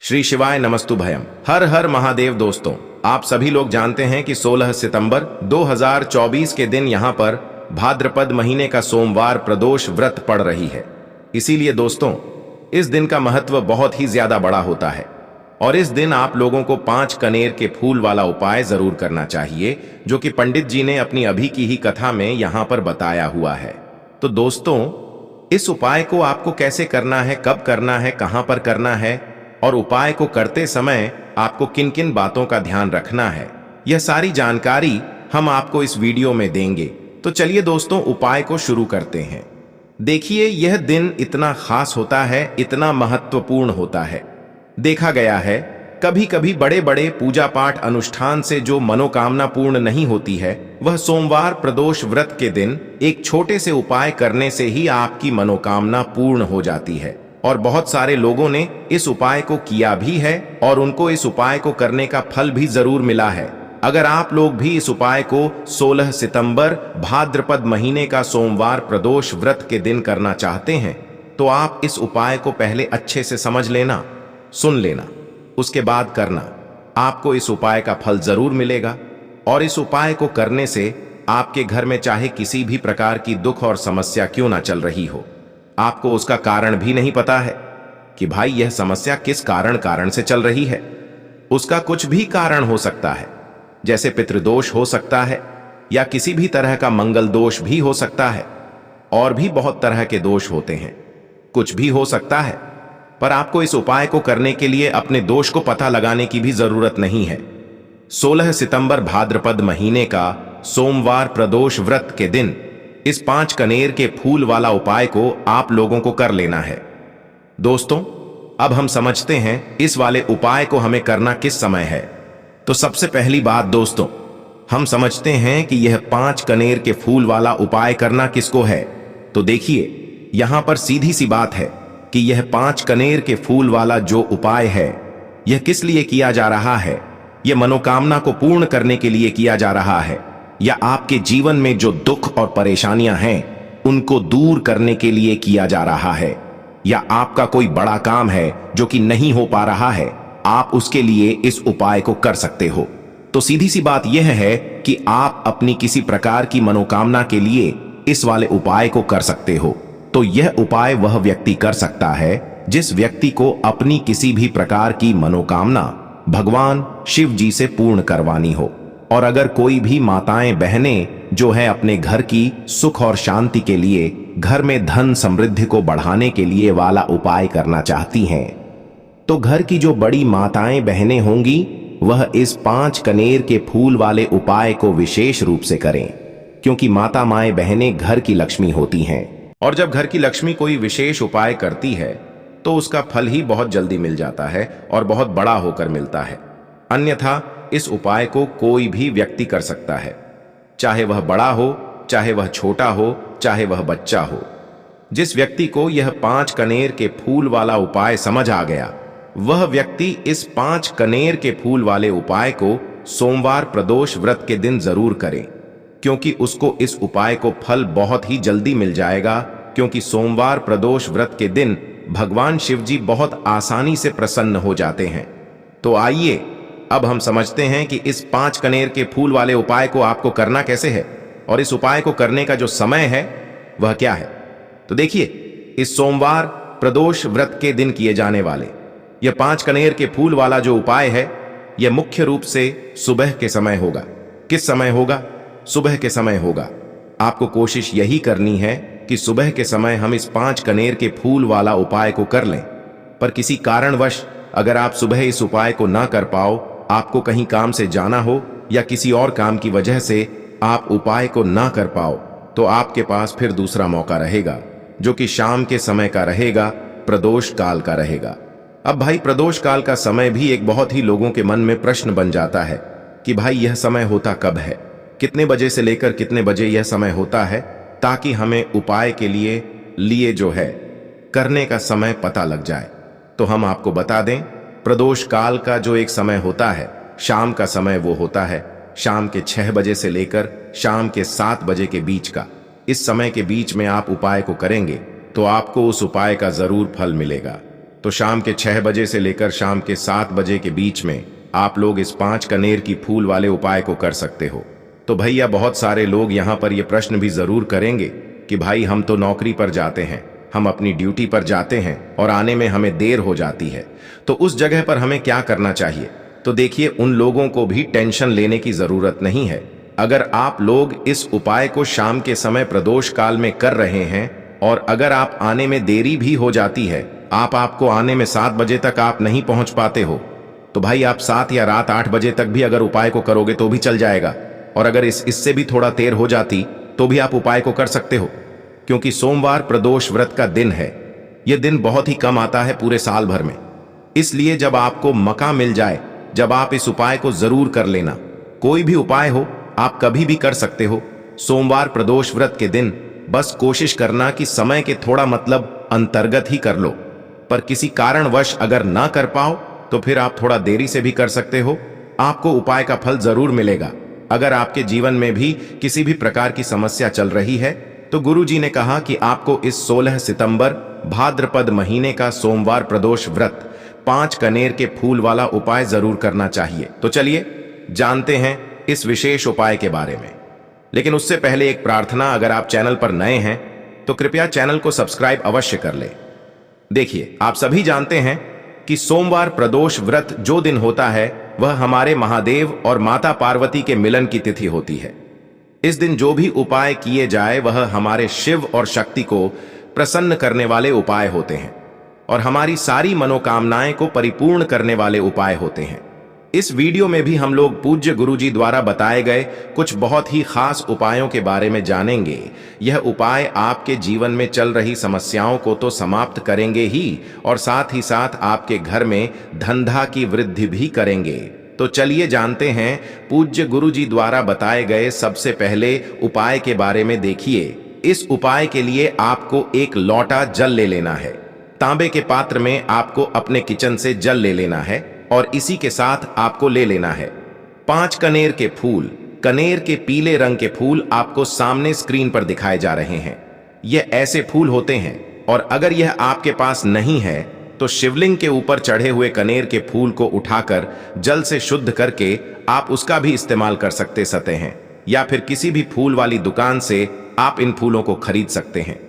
श्री शिवाय नमस्तुभयम। हर हर महादेव। दोस्तों, आप सभी लोग जानते हैं कि 16 सितंबर 2024 के दिन यहां पर भाद्रपद महीने का सोमवार प्रदोष व्रत पड़ रही है। इसीलिए दोस्तों, इस दिन का महत्व बहुत ही ज्यादा बड़ा होता है और इस दिन आप लोगों को 5 कनेर के फूल वाला उपाय जरूर करना चाहिए, जो कि पंडित जी ने अपनी अभी की ही कथा में यहां पर बताया हुआ है। तो दोस्तों, इस उपाय को आपको कैसे करना है, कब करना है, कहां पर करना है और उपाय को करते समय आपको किन किन बातों का ध्यान रखना है, यह सारी जानकारी हम आपको इस वीडियो में देंगे। तो चलिए दोस्तों, उपाय को शुरू करते हैं। देखिए, यह दिन इतना खास होता है, इतना महत्वपूर्ण होता है। देखा गया है कभी कभी बड़े बड़े पूजा पाठ अनुष्ठान से जो मनोकामना पूर्ण नहीं होती है, वह सोमवार प्रदोष व्रत के दिन एक छोटे से उपाय करने से ही आपकी मनोकामना पूर्ण हो जाती है। और बहुत सारे लोगों ने इस उपाय को किया भी है और उनको इस उपाय को करने का फल भी जरूर मिला है। अगर आप लोग भी इस उपाय को 16 सितंबर भाद्रपद महीने का सोमवार प्रदोष व्रत के दिन करना चाहते हैं, तो आप इस उपाय को पहले अच्छे से समझ लेना, सुन लेना, उसके बाद करना। आपको इस उपाय का फल जरूर मिलेगा और इस उपाय को करने से आपके घर में चाहे किसी भी प्रकार की दुख और समस्या क्यों ना चल रही हो, आपको उसका कारण भी नहीं पता है कि भाई यह समस्या किस कारण से चल रही है। उसका कुछ भी कारण हो सकता है, जैसे पितृदोष हो सकता है या किसी भी तरह का मंगल दोष भी हो सकता है, और भी बहुत तरह के दोष होते हैं, कुछ भी हो सकता है। पर आपको इस उपाय को करने के लिए अपने दोष को पता लगाने की भी जरूरत नहीं है। 16 सितंबर भाद्रपद महीने का सोमवार प्रदोष व्रत के दिन इस 5 कनेर के फूल वाला उपाय को आप लोगों को कर लेना है। दोस्तों, अब हम समझते हैं इस वाले उपाय को हमें करना किस समय है। तो सबसे पहली बात दोस्तों, हम समझते हैं कि यह 5 कनेर के फूल वाला उपाय करना किसको है। तो देखिए, यहां पर सीधी सी बात है कि यह 5 कनेर के फूल वाला जो उपाय है, यह किस लिए किया जा रहा है। यह मनोकामना को पूर्ण करने के लिए किया जा रहा है, या आपके जीवन में जो दुख और परेशानियां हैं उनको दूर करने के लिए किया जा रहा है, या आपका कोई बड़ा काम है जो कि नहीं हो पा रहा है, आप उसके लिए इस उपाय को कर सकते हो। तो सीधी सी बात यह है कि आप अपनी किसी प्रकार की मनोकामना के लिए इस वाले उपाय को कर सकते हो। तो यह उपाय वह व्यक्ति कर सकता है जिस व्यक्ति को अपनी किसी भी प्रकार की मनोकामना भगवान शिव जी से पूर्ण करवानी हो। और अगर कोई भी माताएं बहनें जो है अपने घर की सुख और शांति के लिए, घर में धन समृद्धि को बढ़ाने के लिए वाला उपाय करना चाहती हैं, तो घर की जो बड़ी माताएं बहनें होंगी वह इस 5 कनेर के फूल वाले उपाय को विशेष रूप से करें, क्योंकि माता माएं बहनें घर की लक्ष्मी होती हैं और जब घर की लक्ष्मी कोई विशेष उपाय करती है तो उसका फल ही बहुत जल्दी मिल जाता है और बहुत बड़ा होकर मिलता है। अन्यथा इस उपाय को कोई भी व्यक्ति कर सकता है, चाहे वह बड़ा हो, चाहे वह छोटा हो, चाहे वह बच्चा हो। जिस व्यक्ति को यह 5 कनेर के फूल वाला उपाय समझ आ गया, वह व्यक्ति इस 5 कनेर के फूल वाले उपाय को सोमवार प्रदोष व्रत के दिन जरूर करें, क्योंकि उसको इस उपाय को फल बहुत ही जल्दी मिल जाएगा। क्योंकि सोमवार प्रदोष व्रत के दिन भगवान शिव जी बहुत आसानी से प्रसन्न हो जाते हैं। तो आइए अब हम समझते हैं कि इस 5 कनेर के फूल वाले उपाय को आपको करना कैसे है और इस उपाय को करने का जो समय है वह क्या है। तो देखिए, इस सोमवार प्रदोष व्रत के दिन किए जाने वाले यह 5 कनेर के फूल वाला जो उपाय है, यह मुख्य रूप से सुबह के समय होगा। किस समय होगा? सुबह के समय होगा। आपको कोशिश यही करनी है कि सुबह के समय हम इस 5 कनेर के फूल वाला उपाय को कर लें। पर किसी कारणवश अगर आप सुबह इस उपाय को ना कर पाओ, आपको कहीं काम से जाना हो या किसी और काम की वजह से आप उपाय को ना कर पाओ, तो आपके पास फिर दूसरा मौका रहेगा, जो कि शाम के समय का रहेगा, प्रदोष काल का रहेगा। अब भाई, प्रदोष काल का समय भी एक बहुत ही लोगों के मन में प्रश्न बन जाता है कि भाई यह समय होता कब है, कितने बजे से लेकर कितने बजे यह समय होता है, ताकि हमें उपाय के लिए जो है करने का समय पता लग जाए। तो हम आपको बता दें, प्रदोष काल का जो एक समय होता है, शाम का समय, वो होता है शाम के 6 बजे से लेकर शाम के 7 बजे के बीच का। इस समय के बीच में आप उपाय को करेंगे तो आपको उस उपाय का जरूर फल मिलेगा। तो शाम के 6 बजे से लेकर शाम के 7 बजे के बीच में आप लोग इस 5 कनेर की फूल वाले उपाय को कर सकते हो। तो भैया बहुत सारे लोग यहाँ पर ये प्रश्न भी जरूर करेंगे कि भाई हम तो नौकरी पर जाते हैं, हम अपनी ड्यूटी पर जाते हैं और आने में हमें देर हो जाती है, तो उस जगह पर हमें क्या करना चाहिए। तो देखिए, उन लोगों को भी टेंशन लेने की जरूरत नहीं है। अगर आप लोग इस उपाय को शाम के समय प्रदोष काल में कर रहे हैं और अगर आप आने में देरी भी हो जाती है, आपको आने में 7 बजे तक आप नहीं पहुंच पाते हो, तो भाई आप 7 या रात 8 बजे तक भी अगर उपाय को करोगे तो भी चल जाएगा। और अगर इससे भी थोड़ा देर हो जाती तो भी आप उपाय को कर सकते हो, क्योंकि सोमवार प्रदोष व्रत का दिन है। यह दिन बहुत ही कम आता है पूरे साल भर में, इसलिए जब आपको मौका मिल जाए, जब आप इस उपाय को जरूर कर लेना। कोई भी उपाय हो, आप कभी भी कर सकते हो। सोमवार प्रदोष व्रत के दिन बस कोशिश करना कि समय के थोड़ा अंतर्गत ही कर लो, पर किसी कारणवश अगर ना कर पाओ तो फिर आप थोड़ा देरी से भी कर सकते हो। आपको उपाय का फल जरूर मिलेगा। अगर आपके जीवन में भी किसी भी प्रकार की समस्या चल रही है तो गुरुजी ने कहा कि आपको इस 16 सितंबर भाद्रपद महीने का सोमवार प्रदोष व्रत 5 कनेर के फूल वाला उपाय जरूर करना चाहिए। तो चलिए जानते हैं इस विशेष उपाय के बारे में। लेकिन उससे पहले एक प्रार्थना, अगर आप चैनल पर नए हैं तो कृपया चैनल को सब्सक्राइब अवश्य कर ले। देखिए, आप सभी जानते हैं कि सोमवार प्रदोष व्रत जो दिन होता है वह हमारे महादेव और माता पार्वती के मिलन की तिथि होती है। इस दिन जो भी उपाय किए जाए वह हमारे शिव और शक्ति को प्रसन्न करने वाले उपाय होते हैं और हमारी सारी मनोकामनाएं को परिपूर्ण करने वाले उपाय होते हैं। इस वीडियो में भी हम लोग पूज्य गुरुजी द्वारा बताए गए कुछ बहुत ही खास उपायों के बारे में जानेंगे। यह उपाय आपके जीवन में चल रही समस्याओं को तो समाप्त करेंगे ही और साथ ही साथ आपके घर में धंधा की वृद्धि भी करेंगे। तो चलिए जानते हैं पूज्य गुरुजी द्वारा बताए गए सबसे पहले उपाय के बारे में। देखिए, इस उपाय के लिए आपको एक लोटा जल ले लेना है। तांबे के पात्र में आपको अपने किचन से जल ले लेना है और इसी के साथ आपको ले लेना है 5 कनेर के फूल। कनेर के पीले रंग के फूल आपको सामने स्क्रीन पर दिखाए जा रहे हैं। यह ऐसे फूल होते हैं और अगर यह आपके पास नहीं है तो शिवलिंग के ऊपर चढ़े हुए कनेर के फूल को उठाकर जल से शुद्ध करके आप उसका भी इस्तेमाल कर सकते हैं, या फिर किसी भी फूल वाली दुकान से आप इन फूलों को खरीद सकते हैं।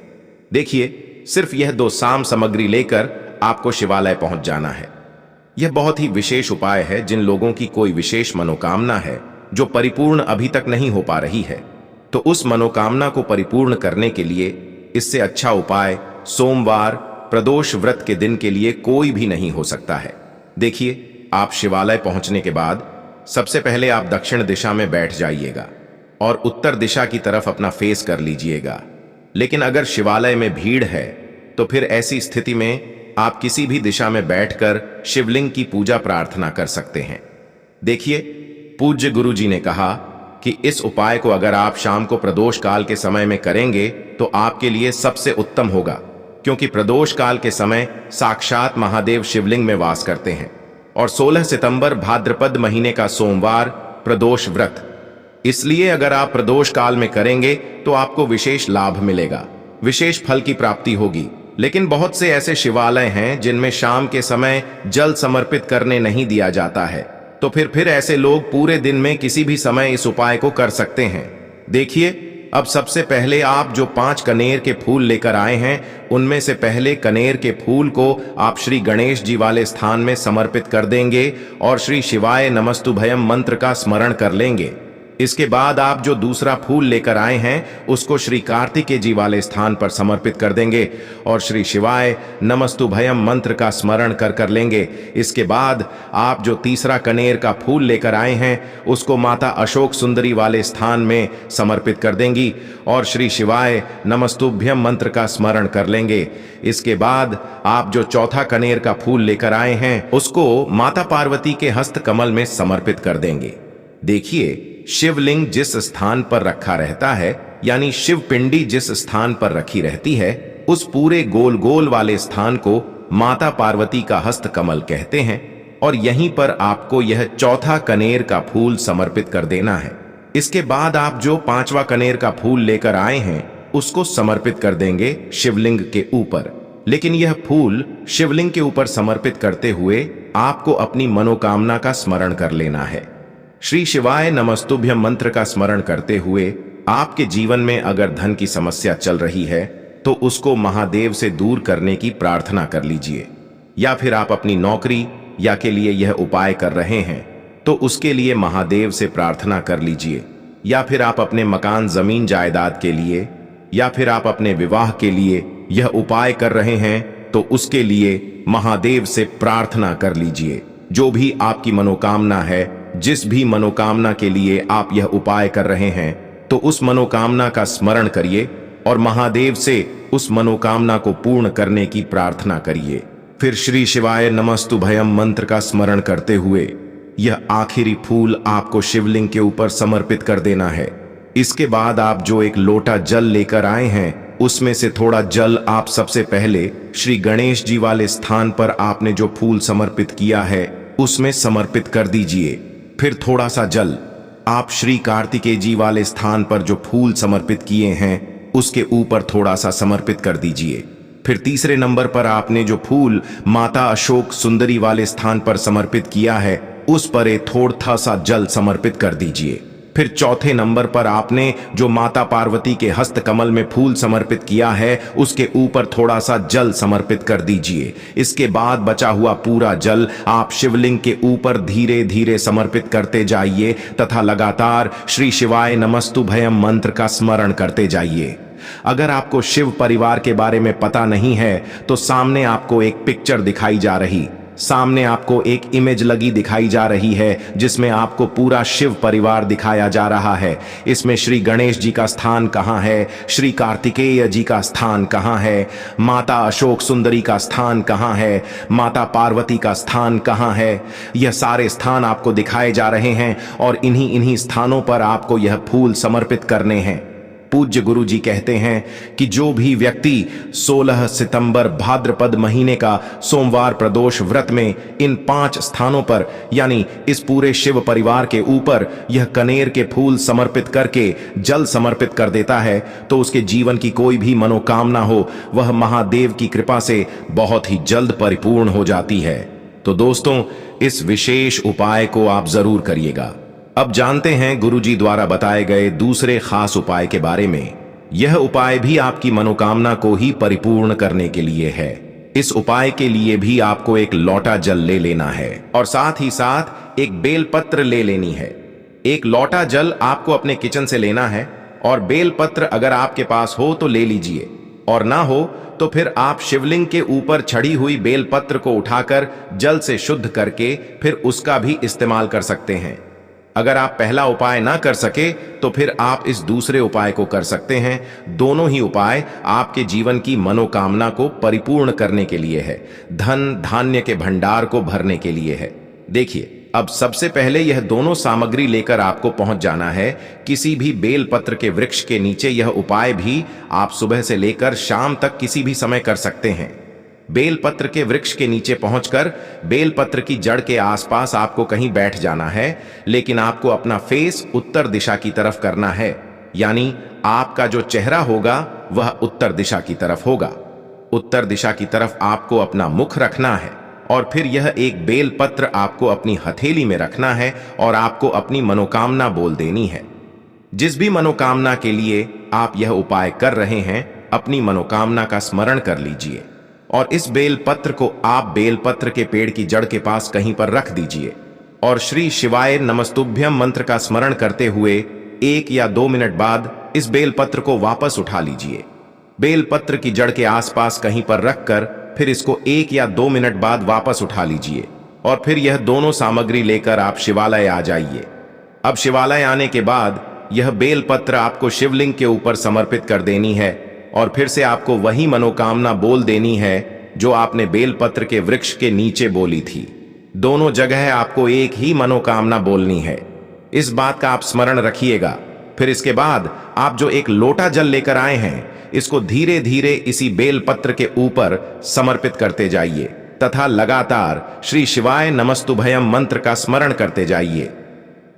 देखिए, सिर्फ यह 2 साम सामग्री लेकर आपको शिवालय पहुंच जाना है। यह बहुत ही विशेष उपाय है। जिन लोगों की कोई विशेष मनोकामना है जो परिपूर्ण अभी तक नहीं हो पा रही है, तो उस मनोकामना को परिपूर्ण करने के लिए इससे अच्छा उपाय सोमवार प्रदोष व्रत के दिन के लिए कोई भी नहीं हो सकता है। देखिए, आप शिवालय पहुंचने के बाद सबसे पहले आप दक्षिण दिशा में बैठ जाइएगा और उत्तर दिशा की तरफ अपना फेस कर लीजिएगा। लेकिन अगर शिवालय में भीड़ है तो फिर ऐसी स्थिति में आप किसी भी दिशा में बैठकर शिवलिंग की पूजा प्रार्थना कर सकते हैं। देखिए, पूज्य गुरुजी ने कहा कि इस उपाय को अगर आप शाम को प्रदोष काल के समय में करेंगे तो आपके लिए सबसे उत्तम होगा, क्योंकि प्रदोष काल के समय साक्षात महादेव शिवलिंग में वास करते हैं और 16 सितंबर भाद्रपद महीने का सोमवार प्रदोष व्रत, इसलिए अगर आप प्रदोष काल में करेंगे तो आपको विशेष लाभ मिलेगा, विशेष फल की प्राप्ति होगी। लेकिन बहुत से ऐसे शिवालय हैं जिनमें शाम के समय जल समर्पित करने नहीं दिया जाता है, तो फिर ऐसे लोग पूरे दिन में किसी भी समय इस उपाय को कर सकते हैं। देखिए, अब सबसे पहले आप जो 5 कनेर के फूल लेकर आए हैं, उनमें से पहले कनेर के फूल को आप श्री गणेश जी वाले स्थान में समर्पित कर देंगे और श्री शिवाय नमस्तुभयम मंत्र का स्मरण कर लेंगे। इसके बाद आप जो दूसरा फूल लेकर आए हैं उसको श्री कार्तिकेय जी वाले स्थान पर समर्पित कर देंगे और श्री शिवाय नमस्तुभयम मंत्र का स्मरण कर लेंगे। इसके बाद आप जो तीसरा कनेर का फूल लेकर आए हैं उसको माता अशोक सुंदरी वाले स्थान में समर्पित कर देंगी और श्री शिवाय नमस्तुभ्यम मंत्र का स्मरण कर लेंगे। इसके बाद आप जो चौथा कनेर का फूल लेकर आए हैं उसको माता पार्वती के हस्त कमल में समर्पित कर देंगे। देखिए, शिवलिंग जिस स्थान पर रखा रहता है, यानी शिव पिंडी जिस स्थान पर रखी रहती है, उस पूरे गोल गोल वाले स्थान को माता पार्वती का हस्त कमल कहते हैं और यहीं पर आपको यह चौथा कनेर का फूल समर्पित कर देना है। इसके बाद आप जो 5वां कनेर का फूल लेकर आए हैं उसको समर्पित कर देंगे शिवलिंग के ऊपर। लेकिन यह फूल शिवलिंग के ऊपर समर्पित करते हुए आपको अपनी मनोकामना का स्मरण कर लेना है। श्री शिवाय नमस्तुभ्यम मंत्र का स्मरण करते हुए आपके जीवन में अगर धन की समस्या चल रही है तो उसको महादेव से दूर करने की प्रार्थना कर लीजिए। या फिर आप अपनी नौकरी या के लिए यह उपाय कर रहे हैं तो उसके लिए महादेव से प्रार्थना कर लीजिए। या फिर आप अपने मकान, जमीन, जायदाद के लिए, या फिर आप अपने विवाह के लिए यह उपाय कर रहे हैं तो उसके लिए महादेव से प्रार्थना कर लीजिए। जो भी आपकी मनोकामना है, जिस भी मनोकामना के लिए आप यह उपाय कर रहे हैं, तो उस मनोकामना का स्मरण करिए और महादेव से उस मनोकामना को पूर्ण करने की प्रार्थना करिए। फिर श्री शिवाय नमस्तुभयम मंत्र का स्मरण करते हुए यह आखिरी फूल आपको शिवलिंग के ऊपर समर्पित कर देना है। इसके बाद आप जो एक लोटा जल लेकर आए हैं उसमें से थोड़ा जल आप सबसे पहले श्री गणेश जी वाले स्थान पर आपने जो फूल समर्पित किया है उसमें समर्पित कर दीजिए। फिर थोड़ा सा जल आप श्री कार्तिकेय जी वाले स्थान पर जो फूल समर्पित किए हैं उसके ऊपर थोड़ा सा समर्पित कर दीजिए। फिर तीसरे नंबर पर आपने जो फूल माता अशोक सुंदरी वाले स्थान पर समर्पित किया है उस पर एक थोड़ा सा जल समर्पित कर दीजिए। फिर चौथे नंबर पर आपने जो माता पार्वती के हस्त कमल में फूल समर्पित किया है उसके ऊपर थोड़ा सा जल समर्पित कर दीजिए। इसके बाद बचा हुआ पूरा जल आप शिवलिंग के ऊपर धीरे धीरे समर्पित करते जाइए तथा लगातार श्री शिवाय नमस्तुभयम मंत्र का स्मरण करते जाइए। अगर आपको शिव परिवार के बारे में पता नहीं है तो सामने आपको एक पिक्चर दिखाई जा रही, सामने आपको एक इमेज लगी दिखाई जा रही है जिसमें आपको पूरा शिव परिवार दिखाया जा रहा है। इसमें श्री गणेश जी का स्थान कहाँ है, श्री कार्तिकेय जी का स्थान कहाँ है, माता अशोक सुंदरी का स्थान कहाँ है, माता पार्वती का स्थान कहाँ है, यह सारे स्थान आपको दिखाए जा रहे हैं और इन्हीं स्थानों पर आपको यह फूल समर्पित करने हैं। पूज्य गुरु जी कहते हैं कि जो भी व्यक्ति 16 सितंबर भाद्रपद महीने का सोमवार प्रदोष व्रत में इन 5 स्थानों पर यानी इस पूरे शिव परिवार के ऊपर यह कनेर के फूल समर्पित करके जल समर्पित कर देता है तो उसके जीवन की कोई भी मनोकामना हो वह महादेव की कृपा से बहुत ही जल्द परिपूर्ण हो जाती है। तो दोस्तों, इस विशेष उपाय को आप जरूर करिएगा। अब जानते हैं गुरुजी द्वारा बताए गए दूसरे खास उपाय के बारे में। यह उपाय भी आपकी मनोकामना को ही परिपूर्ण करने के लिए है। इस उपाय के लिए भी आपको एक लोटा जल ले लेना है और साथ ही साथ एक बेलपत्र ले लेनी है। एक लोटा जल आपको अपने किचन से लेना है और बेलपत्र अगर आपके पास हो तो ले लीजिए और ना हो तो फिर आप शिवलिंग के ऊपर चढ़ी हुई बेलपत्र को उठाकर जल से शुद्ध करके फिर उसका भी इस्तेमाल कर सकते हैं। अगर आप पहला उपाय ना कर सके तो फिर आप इस दूसरे उपाय को कर सकते हैं। दोनों ही उपाय आपके जीवन की मनोकामना को परिपूर्ण करने के लिए है, धन धान्य के भंडार को भरने के लिए है। देखिए, अब सबसे पहले यह दोनों सामग्री लेकर आपको पहुंच जाना है किसी भी बेलपत्र के वृक्ष के नीचे। यह उपाय भी आप सुबह से लेकर शाम तक किसी भी समय कर सकते हैं। बेलपत्र के वृक्ष के नीचे पहुंचकर बेलपत्र की जड़ के आसपास आपको कहीं बैठ जाना है, लेकिन आपको अपना फेस उत्तर दिशा की तरफ करना है, यानी आपका जो चेहरा होगा वह उत्तर दिशा की तरफ होगा। उत्तर दिशा की तरफ आपको अपना मुख रखना है और फिर यह एक बेलपत्र आपको अपनी हथेली में रखना है और आपको अपनी मनोकामना बोल देनी है। जिस भी मनोकामना के लिए आप यह उपाय कर रहे हैं, अपनी मनोकामना का स्मरण कर लीजिए और इस बेलपत्र को आप बेलपत्र के पेड़ की जड़ के पास कहीं पर रख दीजिए और श्री शिवाय नमस्तुभ्यम मंत्र का स्मरण करते हुए 1 या 2 मिनट बाद इस बेलपत्र को वापस उठा लीजिए। बेलपत्र की जड़ के आसपास कहीं पर रखकर फिर इसको 1 या 2 मिनट बाद वापस उठा लीजिए और फिर यह दोनों सामग्री लेकर आप शिवालय आ जाइए। अब शिवालय आने के बाद यह बेलपत्र आपको शिवलिंग के ऊपर समर्पित कर देनी है और फिर से आपको वही मनोकामना बोल देनी है जो आपने बेलपत्र के वृक्ष के नीचे बोली थी। दोनों जगह आपको एक ही मनोकामना बोलनी है, इस बात का आप स्मरण रखिएगा। फिर इसके बाद आप जो एक लोटा जल लेकर आए हैं इसको धीरे धीरे इसी बेलपत्र के ऊपर समर्पित करते जाइए तथा लगातार श्री शिवाय नमस्तुभयम मंत्र का स्मरण करते जाइए।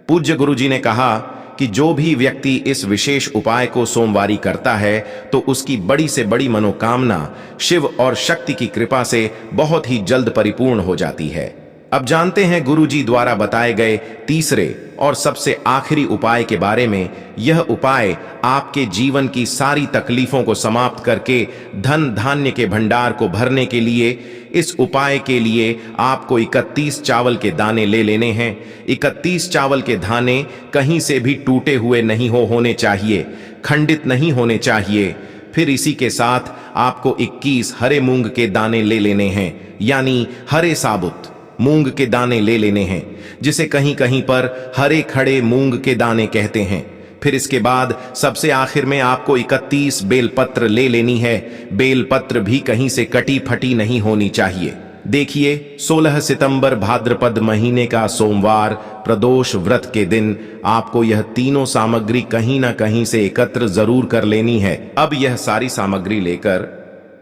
पूज्य गुरु जी ने कहा कि कि जो भी व्यक्ति इस विशेष उपाय को सोमवारी करता है तो उसकी बड़ी से बड़ी मनोकामना शिव और शक्ति की कृपा से बहुत ही जल्द परिपूर्ण हो जाती है। अब जानते हैं गुरुजी द्वारा बताए गए तीसरे और सबसे आखिरी उपाय के बारे में। यह उपाय आपके जीवन की सारी तकलीफों को समाप्त करके धन धान्य के भंडार को भरने के लिए। इस उपाय के लिए आपको 31 चावल के दाने ले लेने हैं। 31 चावल के दाने कहीं से भी टूटे हुए नहीं होने चाहिए, खंडित नहीं होने चाहिए। फिर इसी के साथ आपको 21 हरे मूंग के दाने ले लेने हैं, यानी हरे साबुत मूंग के दाने ले लेने हैं, जिसे कहीं कहीं पर हरे खड़े मूंग के दाने कहते हैं। फिर इसके बाद सबसे आखिर में आपको 31 बेलपत्र ले लेनी है। बेलपत्र भी कहीं से कटी फटी नहीं होनी चाहिए। देखिए, 16 सितंबर भाद्रपद महीने का सोमवार प्रदोष व्रत के दिन आपको यह तीनों सामग्री कहीं ना कहीं से एकत्र जरूर कर लेनी है। अब यह सारी सामग्री लेकर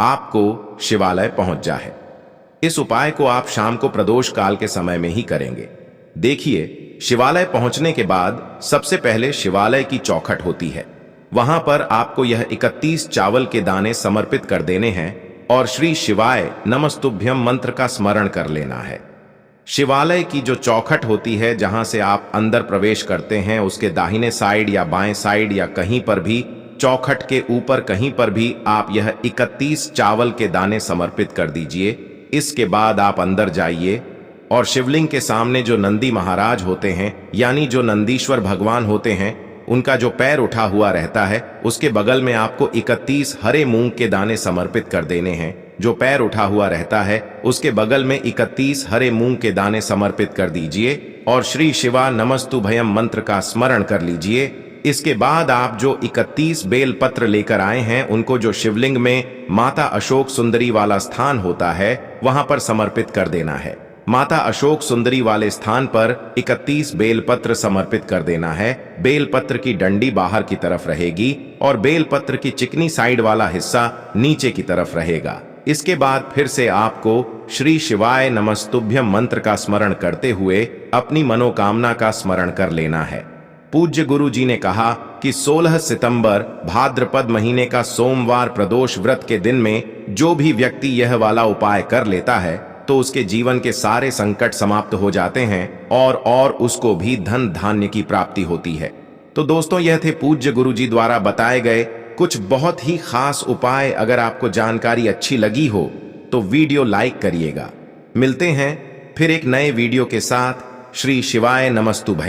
आपको शिवालय पहुंच जाए। इस उपाय को आप शाम को प्रदोष काल के समय में ही करेंगे। देखिए, शिवालय पहुंचने के बाद सबसे पहले शिवालय की चौखट होती है। वहां पर आपको यह 31 चावल के दाने समर्पित कर देने हैं और श्री शिवाय नमस्तुभ्यम मंत्र का स्मरण कर लेना है। शिवालय की जो चौखट होती है, जहां से आप अंदर प्रवेश करते हैं, उसके दाहिने साइड या बाएं साइड या कहीं पर भी चौखट के ऊपर कहीं पर भी आप यह 31 चावल के दाने समर्पित कर दीजिए। इसके बाद आप अंदर जाइए और शिवलिंग के सामने जो नंदी महाराज होते हैं, यानी जो नंदीश्वर भगवान होते हैं, उनका जो पैर उठा हुआ रहता है, उसके बगल में आपको 31 हरे मूंग के दाने समर्पित कर देने हैं। जो पैर उठा हुआ रहता है, उसके बगल में 31 हरे मूंग के दाने समर्पित कर दीजिए और श्री शिवा नमस्तुभयम मंत्र का स्मरण कर लीजिए। इसके बाद आप जो 31 बेल पत्र लेकर आए हैं, उनको जो शिवलिंग में माता अशोक सुंदरी वाला स्थान होता है, वहां पर समर्पित कर देना है। माता अशोक सुंदरी वाले स्थान पर 31 बेलपत्र समर्पित कर देना है। बेलपत्र की डंडी बाहर की तरफ रहेगी और बेलपत्र की चिकनी साइड वाला हिस्सा नीचे की तरफ रहेगा। इसके बाद फिर से आपको श्री शिवाय नमस्तुभ्यम मंत्र का स्मरण करते हुए अपनी मनोकामना का स्मरण कर लेना है। पूज्य गुरु जी ने कहा कि 16 सितंबर भाद्रपद महीने का सोमवार प्रदोष व्रत के दिन में जो भी व्यक्ति यह वाला उपाय कर लेता है तो उसके जीवन के सारे संकट समाप्त हो जाते हैं और उसको भी धन धान्य की प्राप्ति होती है। तो दोस्तों, यह थे पूज्य गुरु जी द्वारा बताए गए कुछ बहुत ही खास उपाय। अगर आपको जानकारी अच्छी लगी हो तो वीडियो लाइक करिएगा। मिलते हैं फिर एक नए वीडियो के साथ। श्री शिवाय नमस्तुभयम।